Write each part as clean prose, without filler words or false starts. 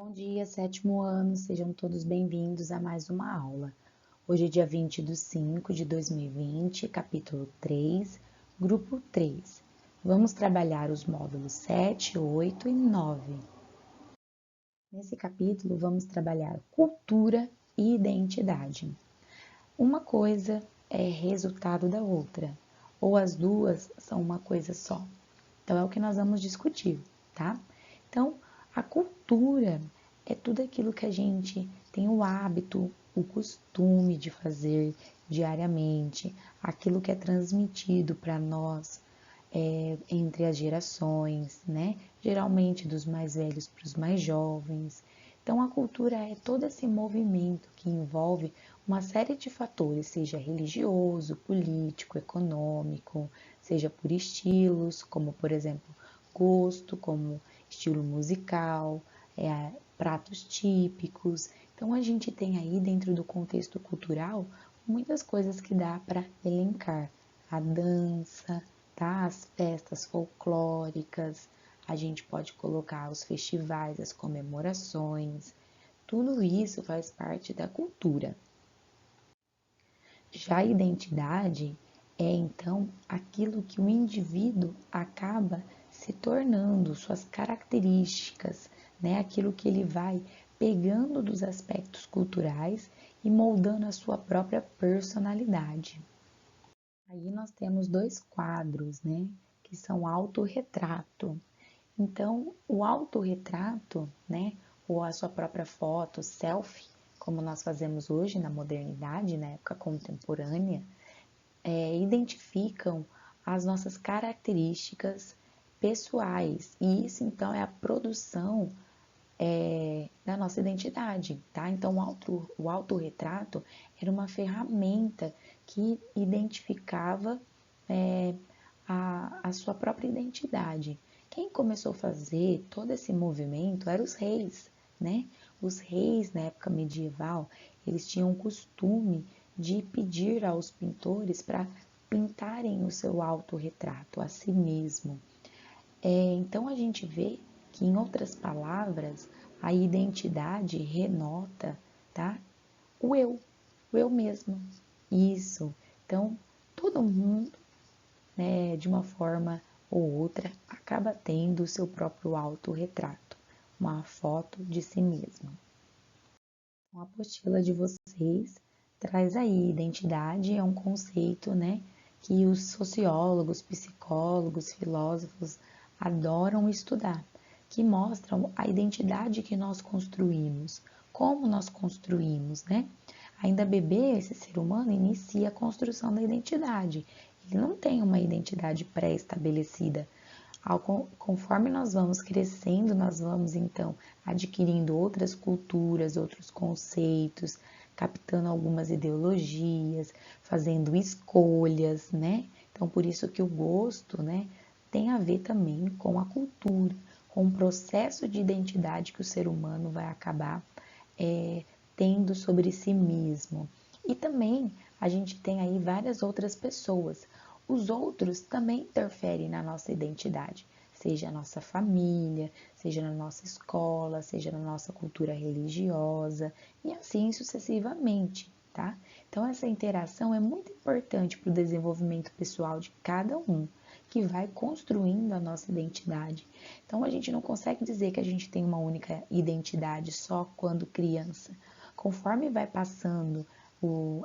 Bom dia, sétimo ano, sejam todos bem-vindos a mais uma aula. Hoje é dia 20/5/2020, capítulo 3, grupo 3. Vamos trabalhar os módulos 7, 8 e 9. Nesse capítulo, vamos trabalhar cultura e identidade. Uma coisa é resultado da outra, ou as duas são uma coisa só. Então, é o que nós vamos discutir, tá? Então, a cultura é tudo aquilo que a gente tem o hábito, o costume de fazer diariamente, aquilo que é transmitido para nós entre as gerações, né? Geralmente dos mais velhos para os mais jovens. Então, a cultura é todo esse movimento que envolve uma série de fatores, seja religioso, político, econômico, seja por estilos, como por exemplo, gosto, como estilo musical, pratos típicos. Então, a gente tem aí dentro do contexto cultural muitas coisas que dá para elencar. A dança, tá? As festas folclóricas, a gente pode colocar os festivais, as comemorações, tudo isso faz parte da cultura. Já a identidade é então aquilo que o indivíduo acaba se tornando, suas características, né? Aquilo que ele vai pegando dos aspectos culturais e moldando a sua própria personalidade. Aí nós temos dois quadros, né? Que são autorretrato. Então, o autorretrato, né? Ou a sua própria foto, selfie, como nós fazemos hoje na modernidade, na época contemporânea, identificam as nossas características pessoais. E isso, então, é a produção da nossa identidade, tá? Então, o autorretrato era uma ferramenta que identificava a sua própria identidade. Quem começou a fazer todo esse movimento eram os reis, né? Os reis, na época medieval, eles tinham o costume de pedir aos pintores para pintarem o seu autorretrato a si mesmo. Então, a gente vê que, em outras palavras, a identidade renota, tá? O eu mesmo. Isso. Então, todo mundo, né, de uma forma ou outra, acaba tendo o seu próprio autorretrato, uma foto de si mesmo. Então, a apostila de vocês traz aí, identidade é um conceito, né, que os sociólogos, psicólogos, filósofos adoram estudar, que mostram a identidade que nós construímos, como nós construímos, né? Ainda bebê, esse ser humano inicia a construção da identidade. Ele não tem uma identidade pré-estabelecida. Conforme nós vamos crescendo, nós vamos então adquirindo outras culturas, outros conceitos, captando algumas ideologias, fazendo escolhas, né? Então, por isso que o gosto, né, tem a ver também com a cultura, com o processo de identidade que o ser humano vai acabar tendo sobre si mesmo. E também a gente tem aí várias outras pessoas. Os outros também interferem na nossa identidade, seja a nossa família, seja na nossa escola, seja na nossa cultura religiosa e assim sucessivamente, tá? Então essa interação é muito importante para o desenvolvimento pessoal de cada um, que vai construindo a nossa identidade. Então a gente não consegue dizer que a gente tem uma única identidade só quando criança. Conforme vai passando o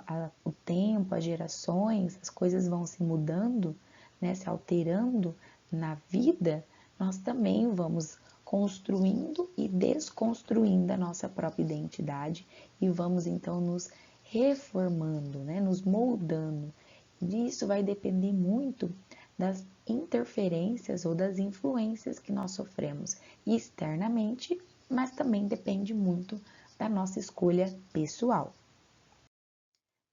tempo, as gerações, as coisas vão se mudando, né, se alterando na vida, nós também vamos construindo e desconstruindo a nossa própria identidade e vamos então nos reformando, né, nos moldando. E isso vai depender muito das interferências ou das influências que nós sofremos externamente, mas também depende muito da nossa escolha pessoal.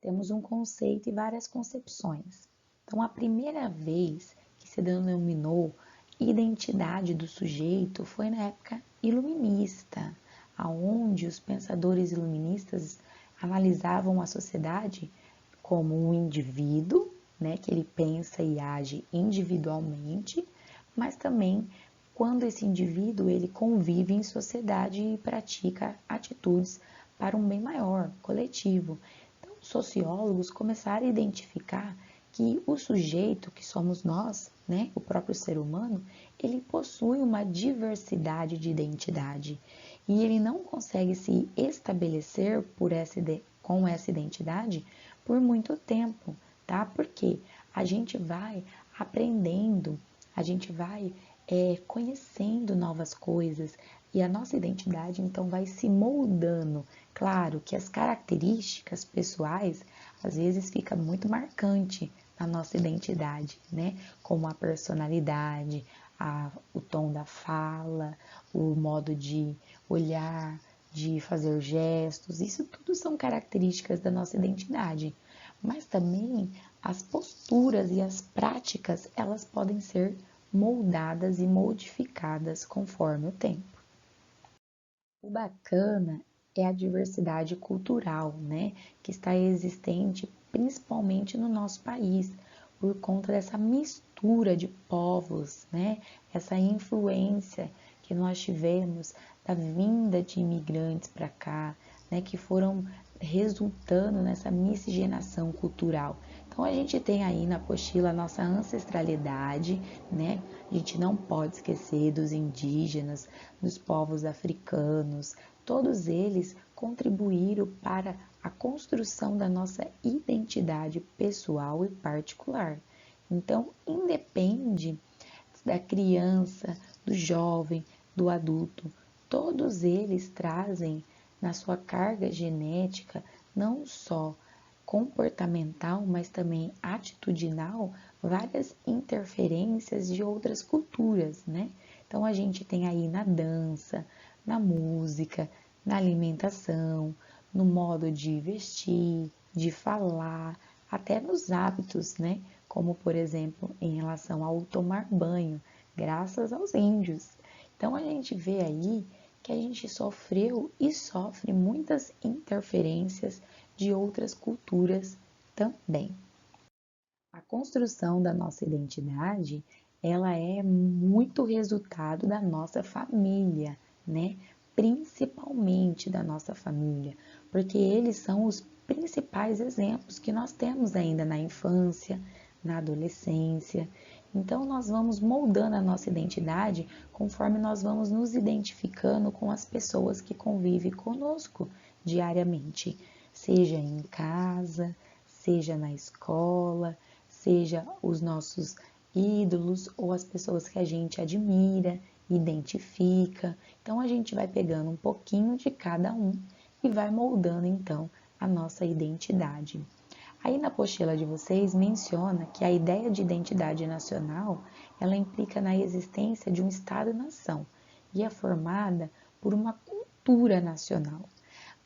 Temos um conceito e várias concepções. Então, a primeira vez que se denominou identidade do sujeito foi na época iluminista, aonde os pensadores iluministas analisavam a sociedade como um indivíduo, né, que ele pensa e age individualmente, mas também quando esse indivíduo ele convive em sociedade e pratica atitudes para um bem maior, coletivo. Então, os sociólogos começaram a identificar que o sujeito, que somos nós, né, o próprio ser humano, ele possui uma diversidade de identidade e ele não consegue se estabelecer com essa identidade por muito tempo, tá? Porque a gente vai aprendendo, a gente vai conhecendo novas coisas e a nossa identidade então vai se moldando. Claro que as características pessoais às vezes fica muito marcante na nossa identidade, né? Como a personalidade, o tom da fala, o modo de olhar, de fazer gestos, isso tudo são características da nossa identidade. Mas também as posturas e as práticas, elas podem ser moldadas e modificadas conforme o tempo. O bacana é a diversidade cultural, né, que está existente principalmente no nosso país, por conta dessa mistura de povos, né, essa influência que nós tivemos da vinda de imigrantes para cá, né, que foram resultando nessa miscigenação cultural. Então a gente tem aí na apostila a nossa ancestralidade, né? A gente não pode esquecer dos indígenas, dos povos africanos, todos eles contribuíram para a construção da nossa identidade pessoal e particular. Então, independe da criança, do jovem, do adulto, todos eles trazem na sua carga genética não só comportamental, mas também atitudinal, várias interferências de outras culturas, né? Então a gente tem aí na dança, na música, na alimentação, no modo de vestir, de falar, até nos hábitos, né? Como por exemplo, em relação ao tomar banho, graças aos índios. Então a gente vê aí que a gente sofreu e sofre muitas interferências de outras culturas também. A construção da nossa identidade, ela é muito resultado da nossa família, né? Principalmente da nossa família, porque eles são os principais exemplos que nós temos ainda na infância, na adolescência. Então, nós vamos moldando a nossa identidade conforme nós vamos nos identificando com as pessoas que convivem conosco diariamente, seja em casa, seja na escola, seja os nossos ídolos ou as pessoas que a gente admira, identifica. Então a gente vai pegando um pouquinho de cada um e vai moldando então a nossa identidade. Aí na apostila de vocês menciona que a ideia de identidade nacional, ela implica na existência de um Estado-nação e é formada por uma cultura nacional.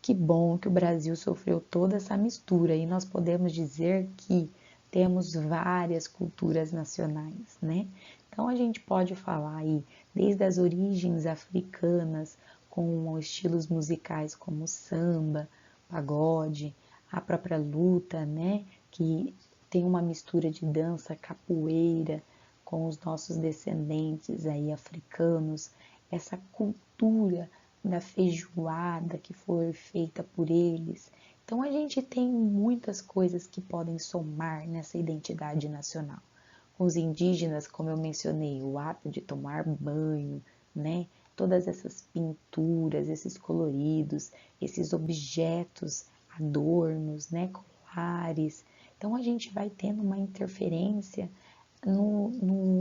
Que bom que o Brasil sofreu toda essa mistura e nós podemos dizer que temos várias culturas nacionais, né? Então a gente pode falar aí desde as origens africanas, com estilos musicais como samba, pagode, a própria luta, né? Que tem uma mistura de dança, capoeira, com os nossos descendentes aí africanos, essa cultura da feijoada que foi feita por eles. Então a gente tem muitas coisas que podem somar nessa identidade nacional. Com os indígenas, como eu mencionei, o ato de tomar banho, né? Todas essas pinturas, esses coloridos, esses objetos, adornos, né? Colares. Então a gente vai tendo uma interferência no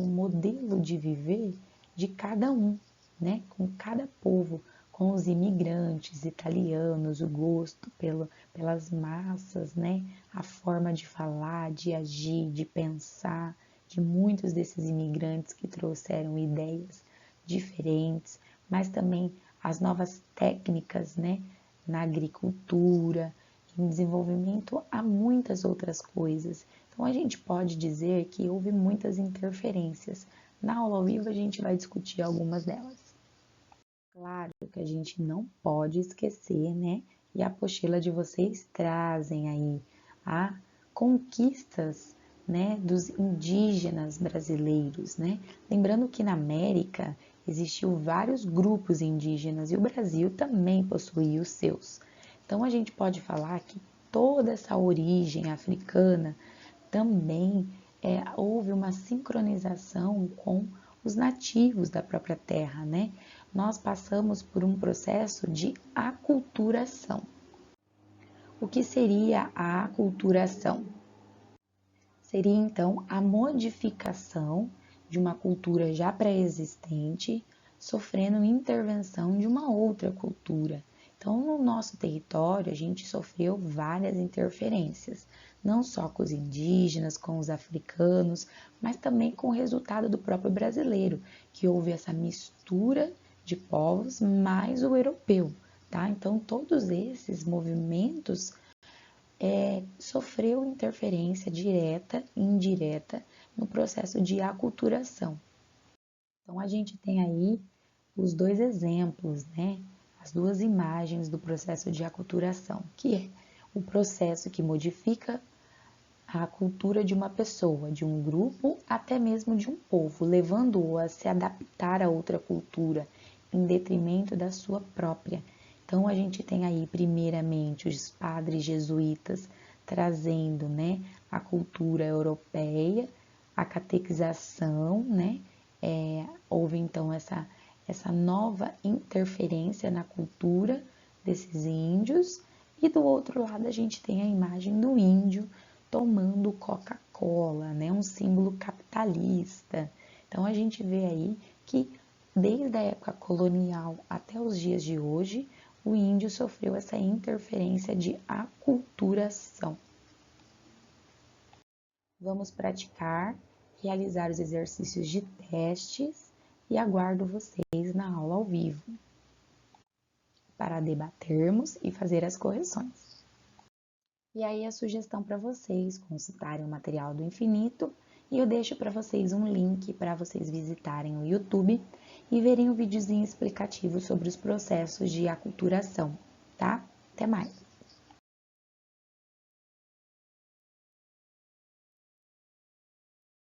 modelo de viver de cada um, né? Com cada povo, com os imigrantes italianos, o gosto pelas massas, né? A forma de falar, de agir, de pensar, de muitos desses imigrantes que trouxeram ideias diferentes, mas também as novas técnicas, né? Na agricultura, em desenvolvimento há muitas outras coisas. Então a gente pode dizer que houve muitas interferências. Na aula ao vivo a gente vai discutir algumas delas. Claro que a gente não pode esquecer, né? E a apostila de vocês trazem aí a conquistas, né, dos indígenas brasileiros, né? Lembrando que na América existiu vários grupos indígenas e o Brasil também possuía os seus. Então a gente pode falar que toda essa origem africana também houve uma sincronização com os nativos da própria terra, né? Nós passamos por um processo de aculturação. O que seria a aculturação? Seria então a modificação de uma cultura já pré-existente, sofrendo intervenção de uma outra cultura. Então, no nosso território, a gente sofreu várias interferências, não só com os indígenas, com os africanos, mas também com o resultado do próprio brasileiro, que houve essa mistura de povos mais o europeu, tá? Então, todos esses movimentos sofreu interferência direta e indireta no processo de aculturação. Então, a gente tem aí os dois exemplos, né? As duas imagens do processo de aculturação, que é o processo que modifica a cultura de uma pessoa, de um grupo, até mesmo de um povo, levando-o a se adaptar a outra cultura, em detrimento da sua própria. Então, a gente tem aí, primeiramente, os padres jesuítas trazendo, né, a cultura europeia, a catequização, né? Houve, então, essa nova interferência na cultura desses índios. E do outro lado, a gente tem a imagem do índio tomando Coca-Cola, né? Um símbolo capitalista. Então, a gente vê aí que, desde a época colonial até os dias de hoje, o índio sofreu essa interferência de aculturação. Vamos praticar, realizar os exercícios de testes e aguardo vocês na aula ao vivo para debatermos e fazer as correções. E aí a sugestão para vocês consultarem o material do Infinito e eu deixo para vocês um link para vocês visitarem o YouTube e verem um videozinho explicativo sobre os processos de aculturação, tá? Até mais!